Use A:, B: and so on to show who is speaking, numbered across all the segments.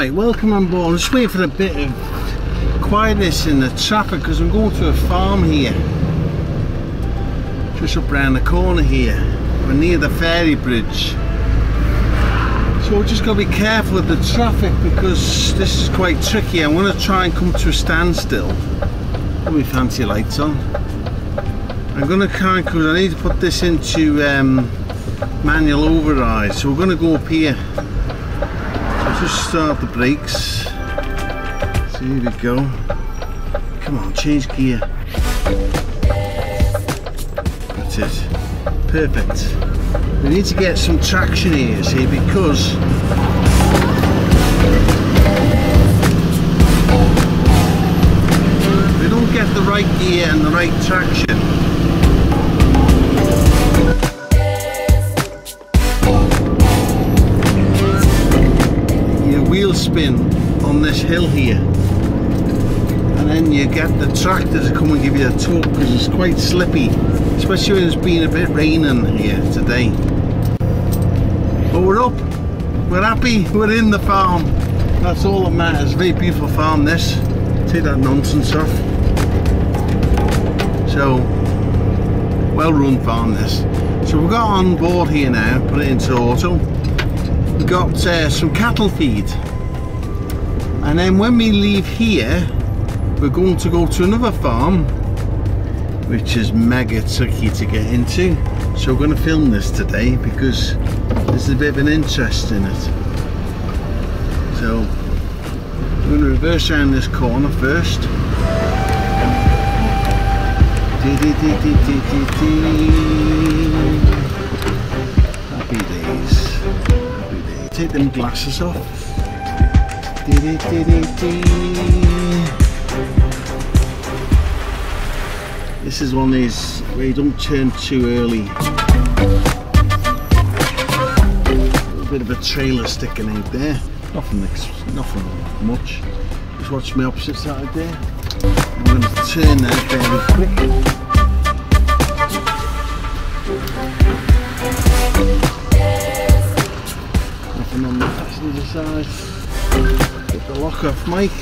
A: Right, welcome on board. I'm just waiting for a bit of quietness in the traffic because I'm going to a farm here. Just up round the corner here. We're near the ferry bridge. So we're just got to be careful with the traffic because this is quite tricky. I'm going to try and come to a standstill. Put my fancy lights on. I'm going to try and, because I need to put this into manual override. So we're going to go up here. Just start the brakes. So here we go. Come on, change gear. That's it. Perfect. We need to get some traction here, see, because if we don't get the right gear and the right traction, wheel spin on this hill here, and then you get the tractor to come and give you a torque because it's quite slippy, especially when it's been a bit raining here today. But we're up, we're happy, we're in the farm. That's all that matters. Very beautiful farm this. Take that nonsense off. So well run farm this. So we've got on board here now, put it into auto. We've got some cattle feed, and then when we leave here we're going to go to another farm which is mega tricky to get into, so we're going to film this today because there's a bit of an interest in it. So we're going to reverse around this corner first. Happy days. Take them glasses off. This is one of these where you don't turn too early. A little bit of a trailer sticking out there. Nothing much. Just watch my opposite side there. I'm going to turn that very quick. On the passenger side, get the lock off Mike,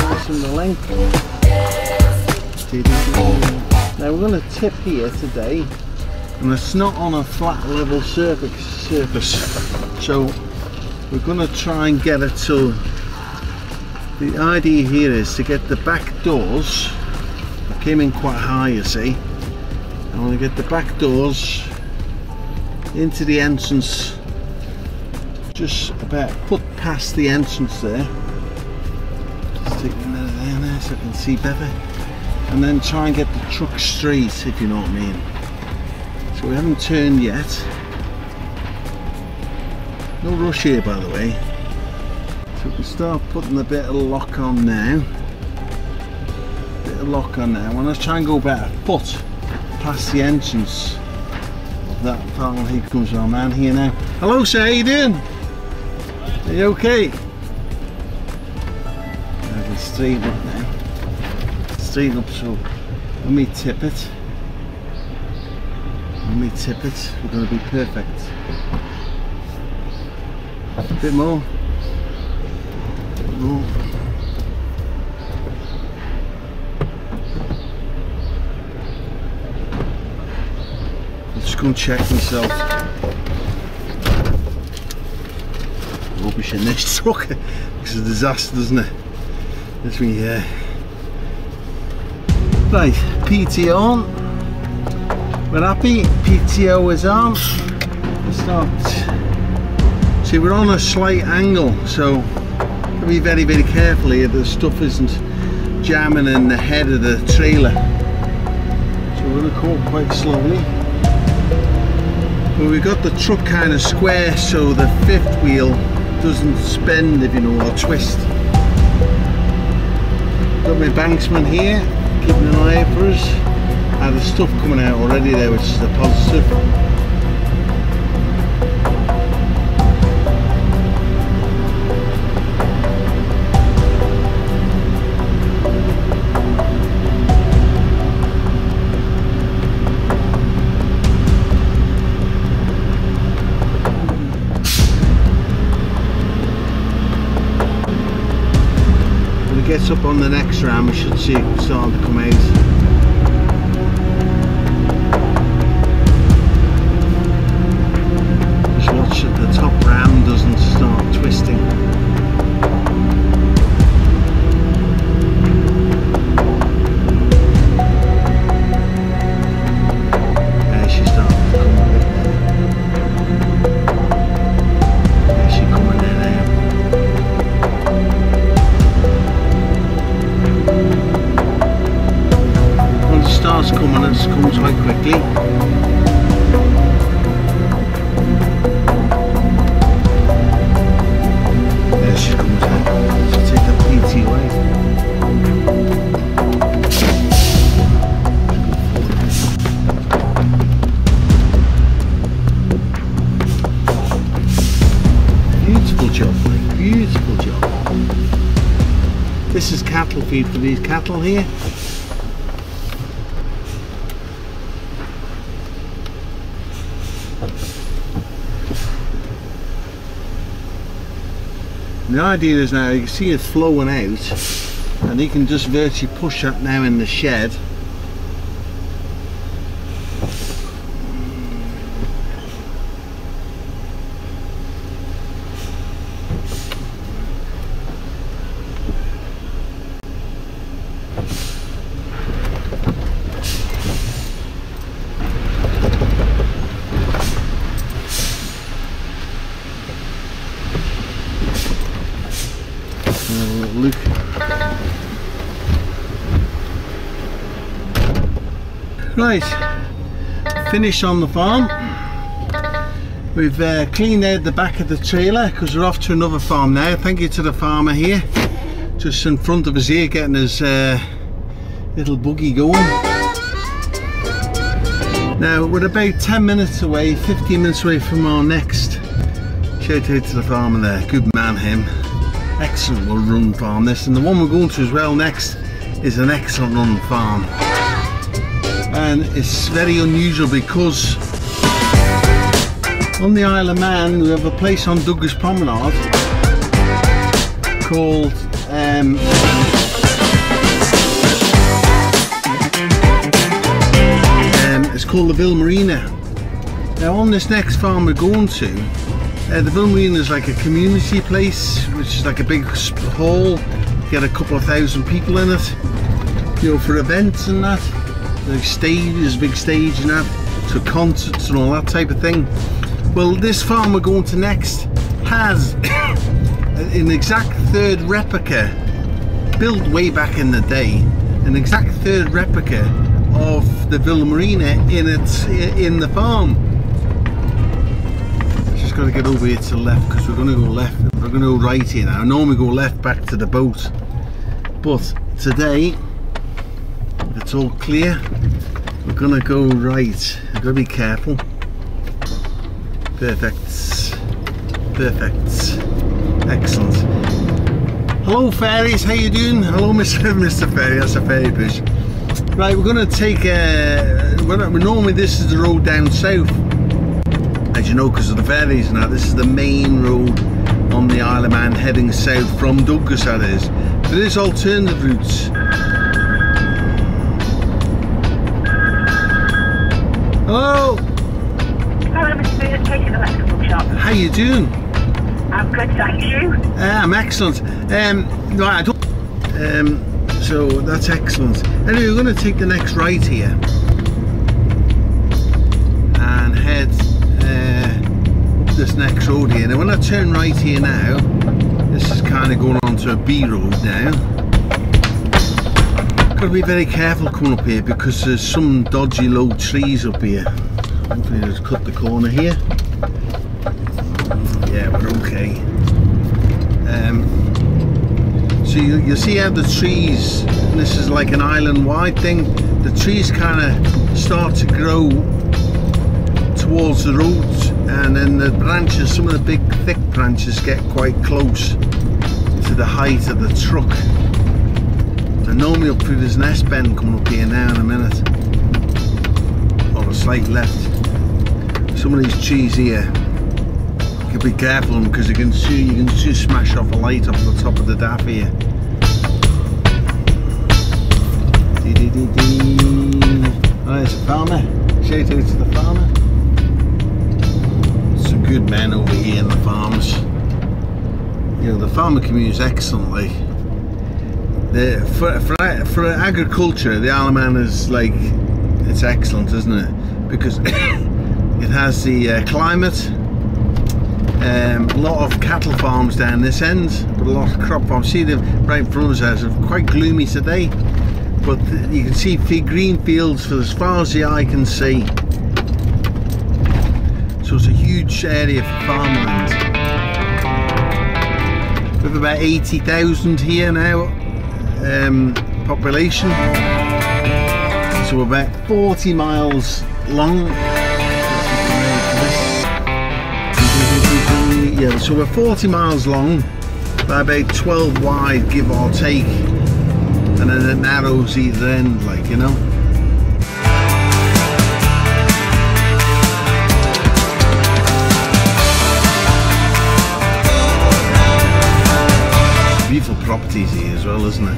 A: nice the length. Now we're going to tip here today, and it's not on a flat level surface, so we're going to try and get it to, the idea here is to get the back doors, it came in quite high you see, I want to get the back doors into the entrance, just about put past the entrance there. Just take them out of there so I can see better, and then try and get the truck straight, if you know what I mean. So we haven't turned yet. No rush here by the way. So we can start putting a bit of lock on now. I want to try and go about a foot past the entrance. That farm. Here comes our man here now. Hello sir, how you doing? Are you okay? I can straighten up now. Straighten up, so when we tip it, we're going to be perfect. A bit more. Just go and check myself. Rubbish in this truck. It's a disaster, doesn't it? This one here. Right, PTO on. We're happy. PTO is on. Let's start. See, we're on a slight angle, so be very, very careful here. The stuff isn't jamming in the head of the trailer. So we're going to go quite slowly. But we've got the truck kind of square so the fifth wheel doesn't spin, if you know, or twist. Got my banksman here, keeping an eye out for us. There's stuff coming out already there, which is a positive. minutes up on the next round, we should see it starting to come out. Just watch that the top ram doesn't start twisting. There she's starting to come a bit there. There she's coming in now. Once it starts coming, it comes quite quickly. She comes in. She'll take that PT away. Beautiful job, mate. Beautiful job. This is cattle feed for these cattle here. The idea is now you can see it flowing out, and you can just virtually push that now in the shed. Look. Right, finished on the farm. We've cleaned out the back of the trailer because we're off to another farm now. Thank you to the farmer here, just in front of us here, getting his little buggy going. Now we're about 10 minutes away, 15 minutes away from our next. Shout out to the farmer there, good man him. Excellent well run farm this, and the one we're going to as well next is an excellent run farm, and it's very unusual because on the Isle of Man we have a place on Douglas Promenade called it's called the Ville Marina. Now on this next farm we're going to, the Ville Marina is like a community place, which is like a big hall, get a couple of thousand people in it, you know, for events and that. Like stage, there's a big stage and that, so concerts and all that type of thing. Well, this farm we're going to next has an exact third replica, built way back in the day, an exact third replica of the Ville Marina in the farm. Got to get over here to the left because we're going to go left. We're going to go right here now. I normally go left back to the boat, but today, if it's all clear, we're going to go right. I've got to be careful. Perfect. Perfect. Excellent. Hello fairies, how you doing? Hello Mr. Fairy, that's a fairy bridge. Right, we're going to take normally this is the road down south, as you know, because of the ferries and that. This is the main road on the Isle of Man heading south from Douglas, that is. There is alternative routes. Hello!
B: Hello Mr. Booth, taking the electrical shop.
A: How you doing?
B: I'm good, thank you.
A: I'm excellent. Right, so that's excellent. Anyway, we're going to take the next right here and head up this next road here. Now when I turn right here now, this is kind of going onto a B road now. Got to be very careful coming up here because there's some dodgy low trees up here. Hopefully just cut the corner here. Yeah, we're okay. So you see how the trees, and this is like an island-wide thing, the trees kind of start to grow towards the roads, and then the branches, some of the big thick branches, get quite close to the height of the truck. And normally up through, there's an S-bend coming up here now in a minute, or a slight left. Some of these trees here, you can be careful because you can see smash off a light off the top of the daff here. Oh, there's a farmer. Shout out to the farmer. Some good men over here in the farms. You know, the farmer community is excellent. Like, for agriculture, the Isle of Man is like, it's excellent, isn't it? Because it has the climate. A lot of cattle farms down this end, but a lot of crop farms. See them right in front of us. It's quite gloomy today, but you can see green fields for as far as the eye can see. So it's a huge area for farmland. We have about 80,000 here now, population. So we're about 40 miles long. Yeah, so we're 40 miles long, by about 12 wide, give or take, and then it narrows either end, like, you know. Beautiful properties here as well, isn't it?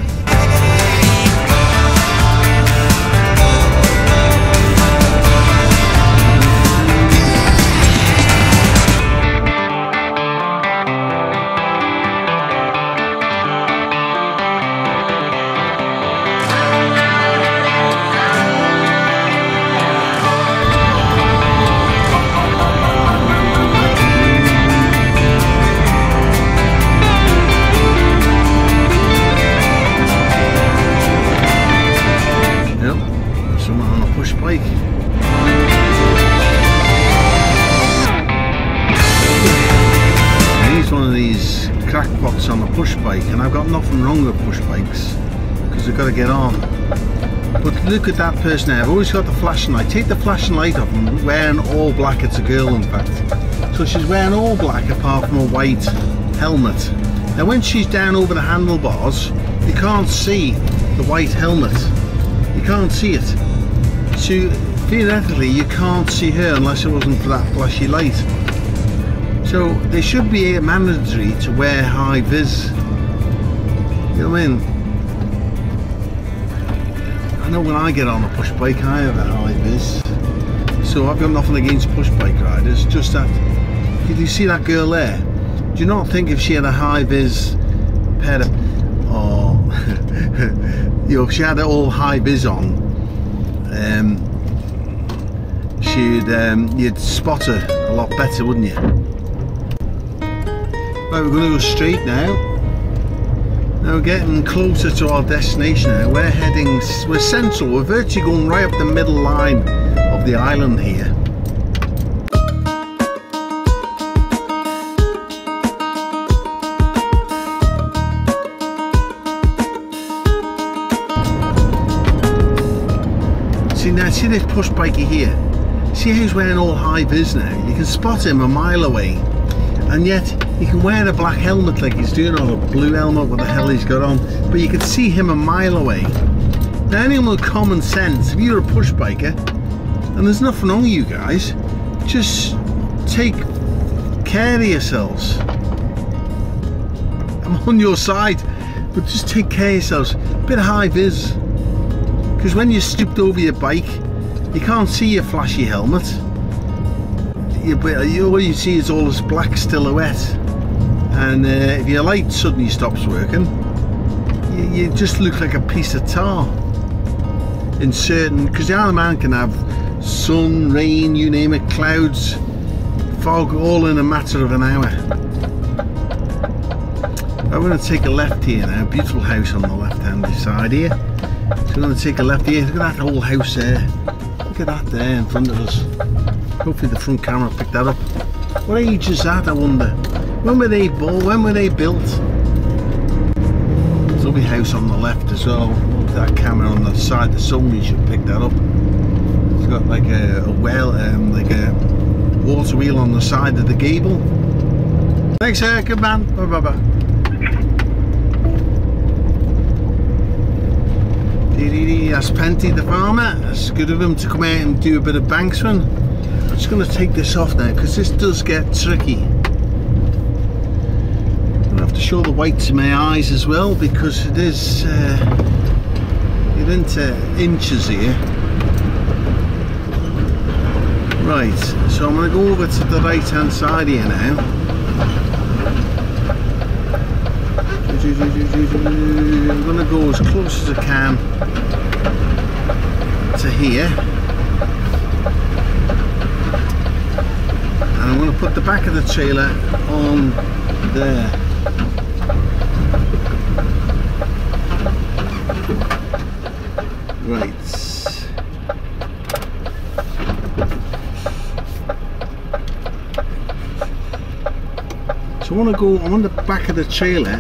A: Crackpots on a push bike, and I've got nothing wrong with push bikes because they've got to get on. But look at that person there. I've always got the flashing light. Take the flashing light off and wearing all black. It's a girl, in fact. So she's wearing all black apart from a white helmet. Now when she's down over the handlebars, you can't see the white helmet. You can't see it. So theoretically you can't see her unless it wasn't for that flashy light. So they should be mandatory to wear high vis. You know what I mean? I know when I get on a push bike I have a high vis. So I've got nothing against push bike riders, just that, did you see that girl there? Do you not think if she had a high vis pair of, or you know, if she had it all high vis on, you'd spot her a lot better, wouldn't you? Right, we're going to go straight now. Now we're getting closer to our destination now. We're central, we're virtually going right up the middle line of the island here. See this push bikie here? See how he's wearing all high vis now? You can spot him a mile away, and yet he can wear a black helmet like he's doing, or a blue helmet, what the hell he's got on, but you can see him a mile away. Now anyone with common sense, if you're a push biker, and there's nothing wrong with you guys, just take care of yourselves. I'm on your side, but just take care of yourselves. Bit of high vis, because when you're stooped over your bike, you can't see your flashy helmet. All you see is all this black silhouette, and if your light suddenly stops working, you just look like a piece of tar. In certain, because the Isle of Man can have sun, rain, you name it, clouds, fog, all in a matter of an hour. I'm going to take a left here now. Beautiful house on the left hand side here. So I'm going to take a left here. Look at that old house there. Look at that there in front of us. Hopefully the front camera picked that up. What age is that, I wonder? When were they built? There's a lovely house on the left as well. That camera on the side, the sun should pick that up. It's got like a well, like a water wheel on the side of the gable. Thanks, good man. Bye bye bye. That's Penty the farmer. That's good of him to come out and do a bit of banks run. I'm just going to take this off now because this does get tricky. I'm going to have to show the whites in my eyes as well, because it is You're into inches here. Right, so I'm going to go over to the right hand side here now. I'm going to go as close as I can to here. And I'm going to put the back of the trailer on there. Right. So I want to go on the back of the trailer.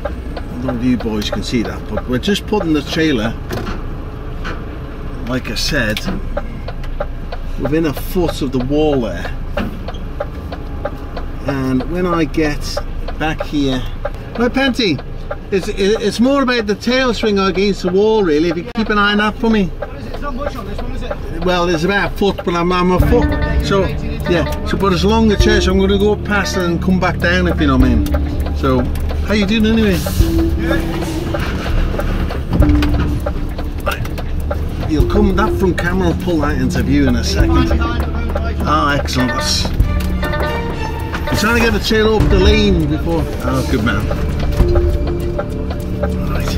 A: I don't know if you boys can see that, but we're just putting the trailer, like I said, within a foot of the wall there. And when I get back here, right, Penty, it's more about the tail swing against the wall, really. If you keep an eye on that for me.
C: What is it? It's not much on this one, is it?
A: Well, there's about a foot, but I'm a foot. So yeah. So, but as long as the chair, so I'm going to go past it and come back down, if you know what I mean. So, how you doing anyway?
C: Good.
A: You'll come that front camera and pull that into view in a second. Ah, excellent. I'm trying to get the chair up the lane before. Oh, good man. Right.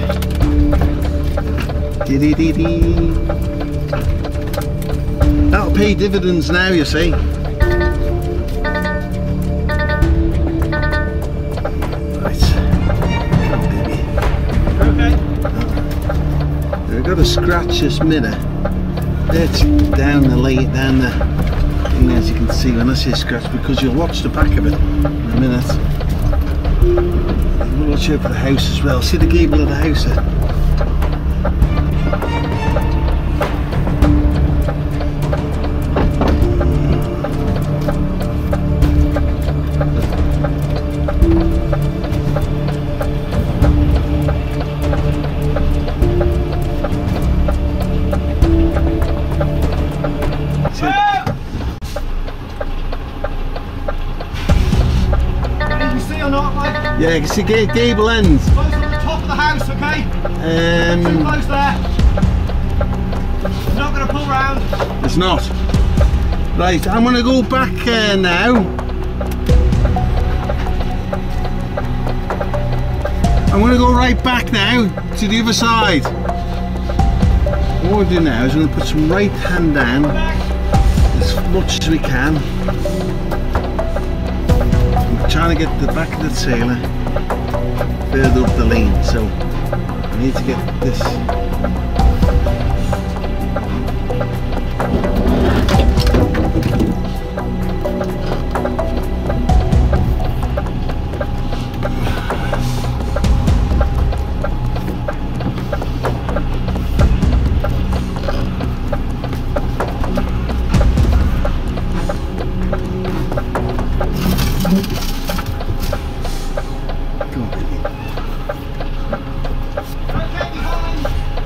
A: Dee-dee-dee-dee. That'll pay dividends now, you see. Right.
C: Okay.
A: I've got to scratch this mirror. It's down the thing, as you can see when I say scratch, because you'll watch the back of it in a minute. We'll watch out for the house as well. See the gable of the house there? Yeah, you can see gable ends.
C: Close on the top of the house, okay? Too close there. It's not going to pull round.
A: It's not. Right, I'm going to go back now. I'm going to go right back now to the other side. What we'll do now is I'm going to put some right hand down as much as we can. Trying to get the back of the trailer further up the lane, so I need to get this.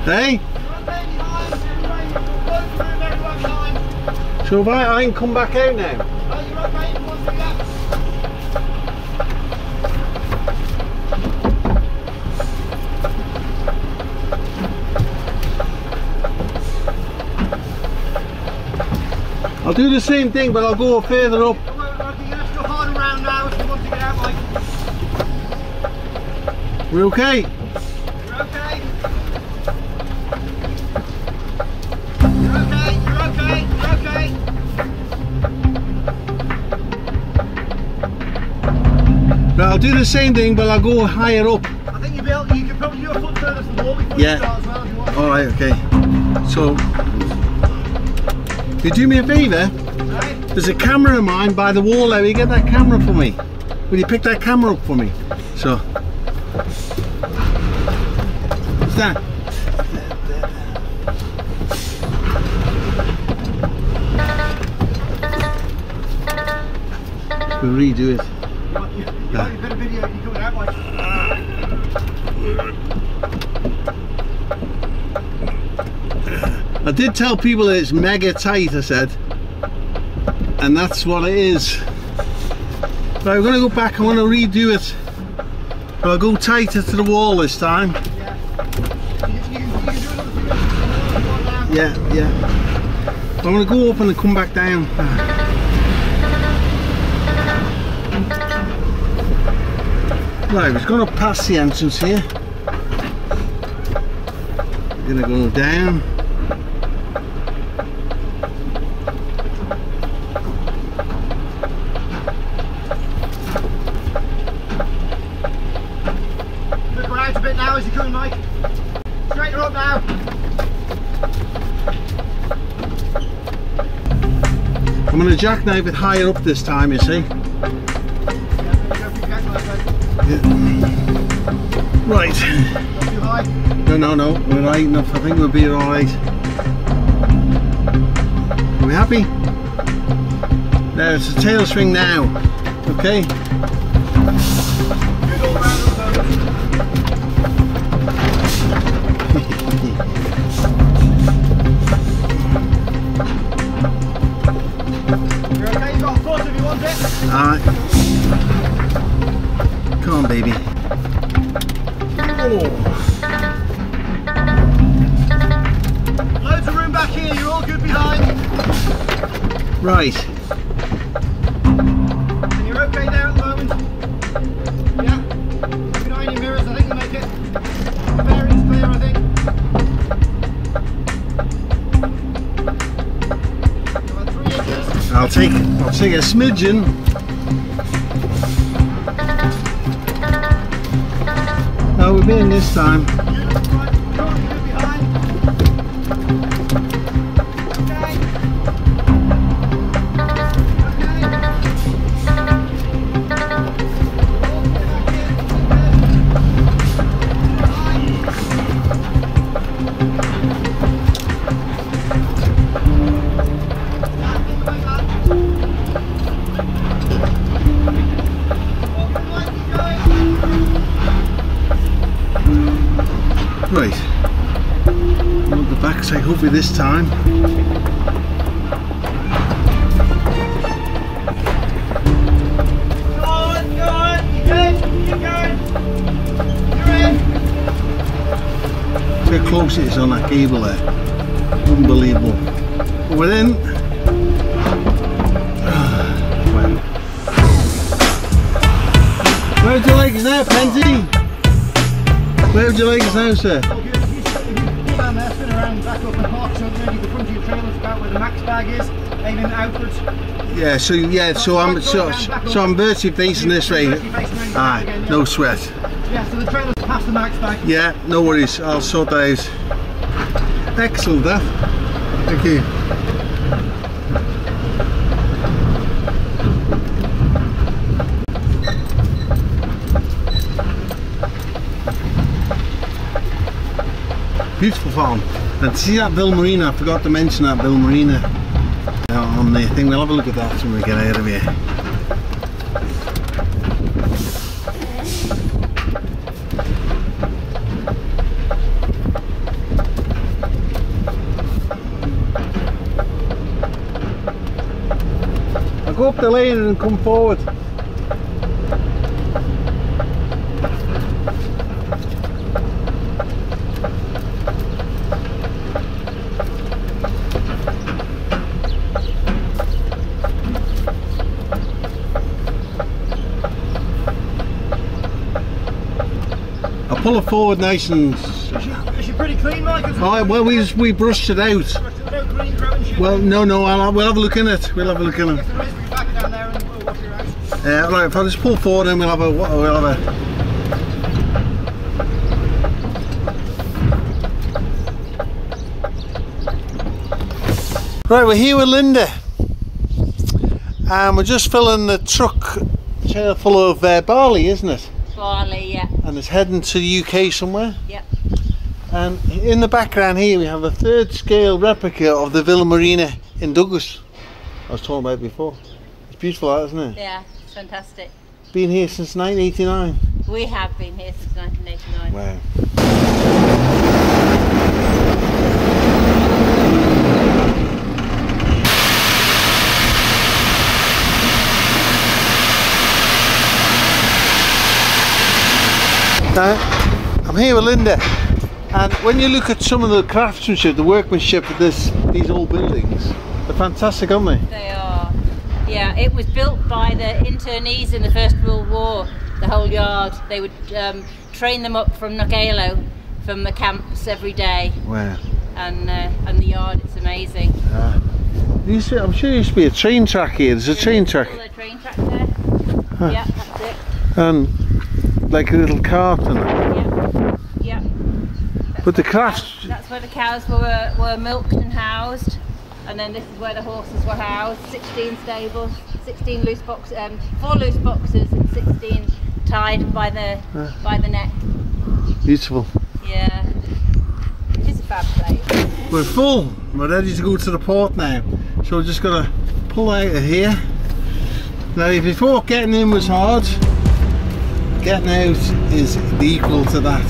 A: Hey? So if I can come back out now? I'll do the same thing, but I'll go further up.
C: You're going to have to go hard around now if you want to get out, Mike.
A: We're okay?
C: You're okay. You're okay, you're okay, you're okay.
A: Right, I'll do the same thing, but I'll go higher up.
C: I think you can probably do a foot further to the wall before
A: Yeah.
C: you start as well if you want.
A: Alright, okay. So, you do me a favour?
C: Right?
A: There's a camera of mine by the wall there. Will you get that camera for me? Will you pick that camera up for me? So, what's that? We'll redo it.
C: You got a bit of video if you coming out, Mike.
A: I did tell people that it's mega tight, I said, and that's what it is. Right, we're going to go back, I want to redo it But I'll go tighter to the wall this time.
C: Yeah. You can do another few minutes.
A: Yeah, yeah. I'm going to go up and then come back down. Right, we're going to pass the entrance here. We're going to go down.
C: Look around a bit now as you're coming, Mike. Straighten her up now.
A: I'm going to jackknife it higher up this time, you see. Yeah. Right.
C: Not too high.
A: No, we're right enough. I think we'll be alright. Are we happy? Now it's a tail swing now. Okay.
C: Good all round at the moment. You're okay, you've got a foot if you want it.
A: Alright. Come on, baby. Oh.
C: Loads of room back here, you're all good behind.
A: Right.
C: And you're okay there at the moment. Yeah. Keep an eye on your mirrors, I think you make it. Bearings clear, I think. About 3 inches.
A: I'll take a smidgen. No, we're being this time.
C: You look right, you're good behind. Okay.
A: Right. On the backside, hopefully this time.
C: Go on, you're good, keep going. You're in.
A: Look how close it is on that cable there. Unbelievable. But we're in. Wow. Where would you like us now, Penty? Where would you like us now, sir?
C: All good. If you pull down there, spin around, back up and park, so maybe the front of your trailer is about where the max bag is, aiming outwards.
A: Yeah, so I'm virtually facing this way. Aye, no sweat.
C: Yeah, so the trailer's past the max bag.
A: Yeah, no worries. I'll sort that out. Excellent, that. Thank you. Beautiful farm. And see that Bill Marina, I forgot to mention that Bill Marina on the thing. We'll have a look at that when we get out of here. I'll go up the lane and come forward. I'll pull it forward nice and...
C: Is she pretty clean, Mike?
A: Oh, well, we brushed it out.
C: No green growing shit.
A: Well, no, we'll have a look in it. We'll have a look in it.
C: If there is, we back it down there and we'll wash your out.
A: Right, if I just pull forward, then we'll have a. Right, we're here with Linda, and we're just filling the truck full of barley, isn't it?
D: Barley, yeah.
A: And it's heading to the UK somewhere.
D: Yep.
A: And in the background here we have a 3rd scale replica of the Villa Marina in Douglas I was talking about before. It's beautiful, isn't it?
D: Yeah, it's fantastic.
A: Been here since 1989.
D: We have been here since 1989.
A: Wow. I'm here with Linda, and when you look at some of the craftsmanship, the workmanship of these old buildings, they're fantastic, aren't they?
D: They are. Yeah, it was built by the internees in the First World War, the whole yard. They would train them up from Nogalo, from the camps every day.
A: Wow.
D: And the yard, it's amazing.
A: I'm sure there used to be a train track here. There's a train track.
D: A train track there.
A: Huh.
D: Yeah, that's it.
A: And like a little cart and that.
D: Yeah.
A: But the crafts...
D: That's where the cows were milked and housed. And then this is where the horses were housed. 16 stables, 16 loose boxes, 4 loose boxes and 16 tied by the neck.
A: Beautiful.
D: Yeah. It is a fab place.
A: We're full. We're ready to go to the port now. So we're just gonna pull out of here. Now before getting in was hard, getting out is equal to that.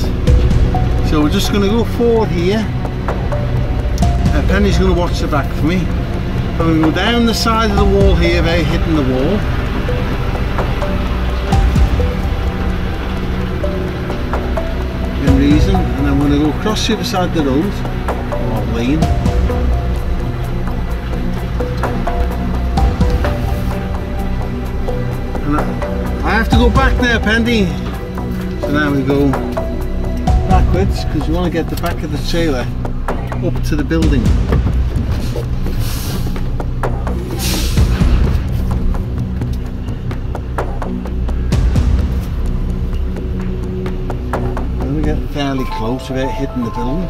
A: So we're just gonna go forward here. Penny's going to watch the back for me. I'm going to go down the side of the wall here without hitting the wall. In reason, and I'm going to go across the other side of the road, or lane. And I have to go back now, Penny. So now we go backwards because we want to get the back of the trailer up to the building. Then we get fairly close without hitting the building.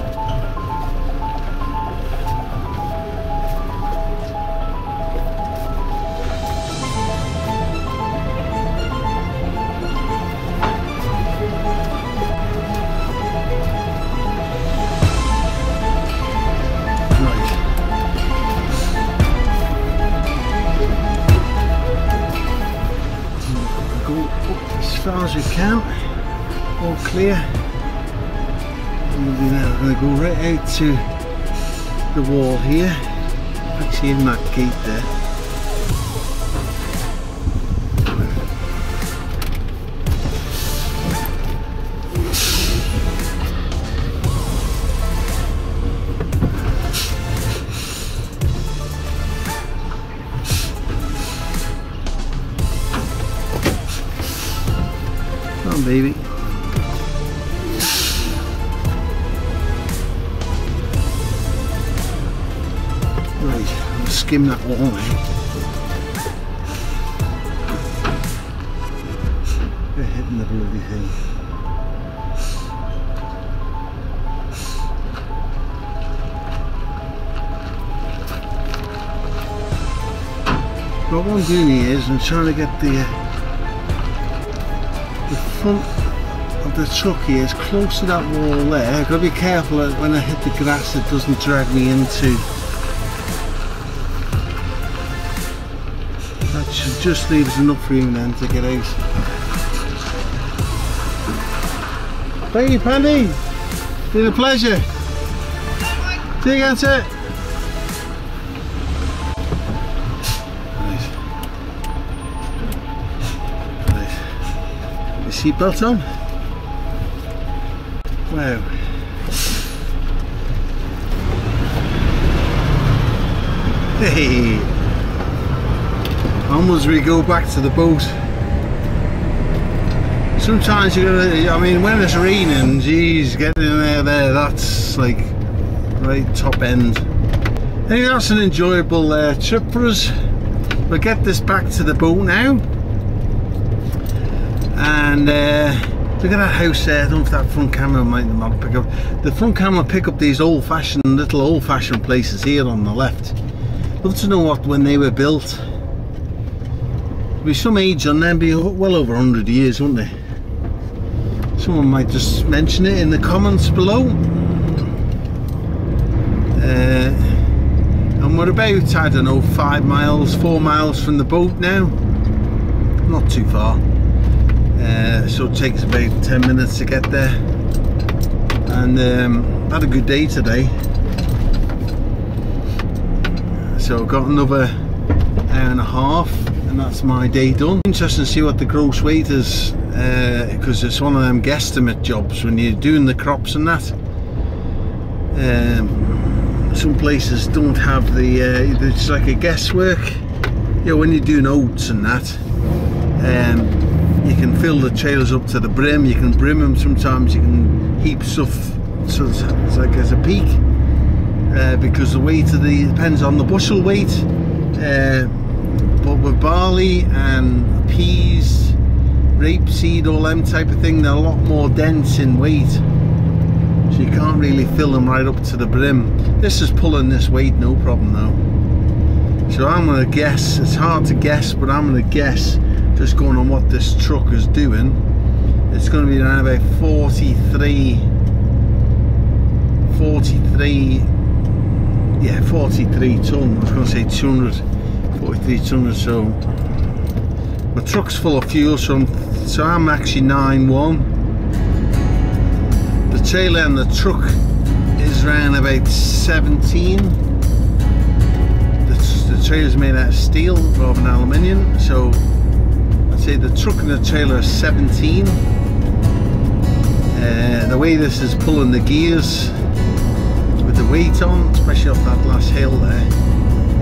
A: As far as we can, all clear. And we're now going to go right out to the wall here, actually in that gate there. Come on, baby. Right, I'll skim that wall now. They're hitting the bloody thing. What I'm doing here is I'm trying to get the front of the truck here is close to that wall there. I've got to be careful that when I hit the grass it doesn't drag me into. That should just leave us enough room then to get out. Thank you, Pandy. It's been a pleasure. See you again, sir. Seatbelt on. Wow. Hey. Onwards we go back to the boat. Sometimes you're gonna, I mean, when it's raining, geez, getting in there, that's like right top end. I think that's an enjoyable trip for us. We'll get this back to the boat now. And look at that house there. I don't know if that front camera might not pick up. The front camera pick up these little old-fashioned places here on the left. Love to know when they were built. There'll be some age on them, be well over 100 years, wouldn't they? Someone might just mention it in the comments below. And we're about, I don't know, 4 miles from the boat now. Not too far. So it takes about 10 minutes to get there. And had a good day today. So got another hour and a half, and and that's my day done. Interesting to see what the gross weight is, because it's one of them guesstimate jobs when you're doing the crops and that. Some places don't have the, it's like a guesswork. You know, when you're doing oats and that, you can fill the trailers up to the brim, you can brim them, sometimes you can heap stuff so it's like as a peak, because the weight of the, depends on the bushel weight, but with barley and peas, rapeseed, all them type of thing, they're a lot more dense in weight, so you can't really fill them right up to the brim. This is pulling this weight no problem though. So I'm going to guess, it's hard to guess, but I'm going to guess, just going on what this truck is doing, it's going to be around about 43 ton. I was going to say 43 tons. So my truck's full of fuel, so I'm actually 9.1. The trailer and the truck is around about 17. The trailer's made out of steel rather than aluminium, so I'd say the truck and the trailer are 17. The way this is pulling the gears with the weight on, especially off that last hill there,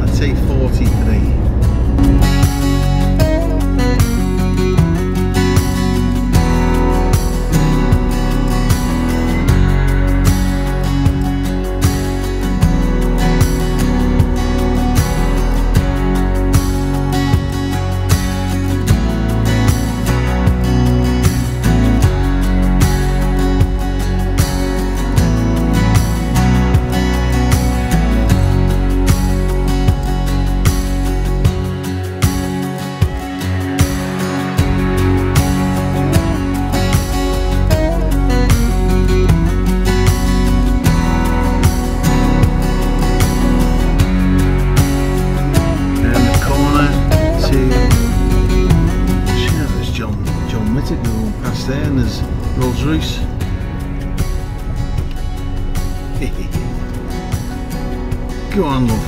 A: I'd say 43. There, and there's Rolls Royce. Go on, love.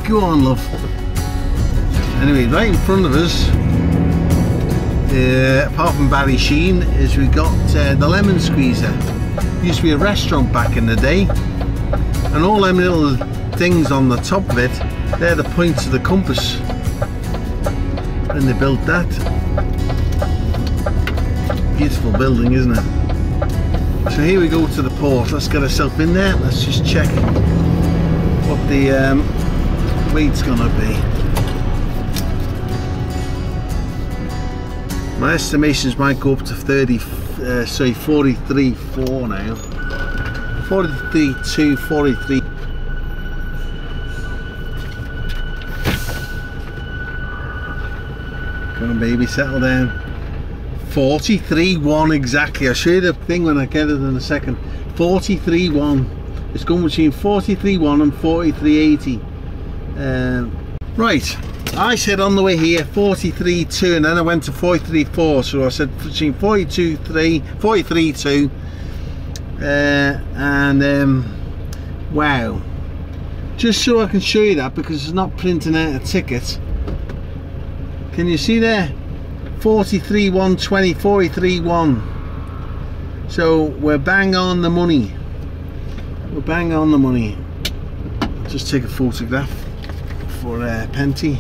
A: Go on, love. Anyway, right in front of us, apart from Barry Sheen, is we got the Lemon Squeezer. Used to be a restaurant back in the day, and all them little things on the top of it, they're the points of the compass. And they built that. Beautiful building, isn't it? So here we go to the port. Let's get ourselves in there. Let's just check what the weight's gonna be. My estimations might go up to 43.4 now. 43.2, 43. Come on, baby, settle down. 43.1 exactly. I'll show you the thing when I get it in a second. 43.1. It's going between 43.1 and 43.80. Right, I said on the way here 43.2, and then I went to 43.4, so I said between 42.3, 43.2, and wow, just so I can show you that, because it's not printing out a ticket. Can you see there? 43.120, 43.1. So we're bang on the money. We're bang on the money. Just take a photograph for Penty.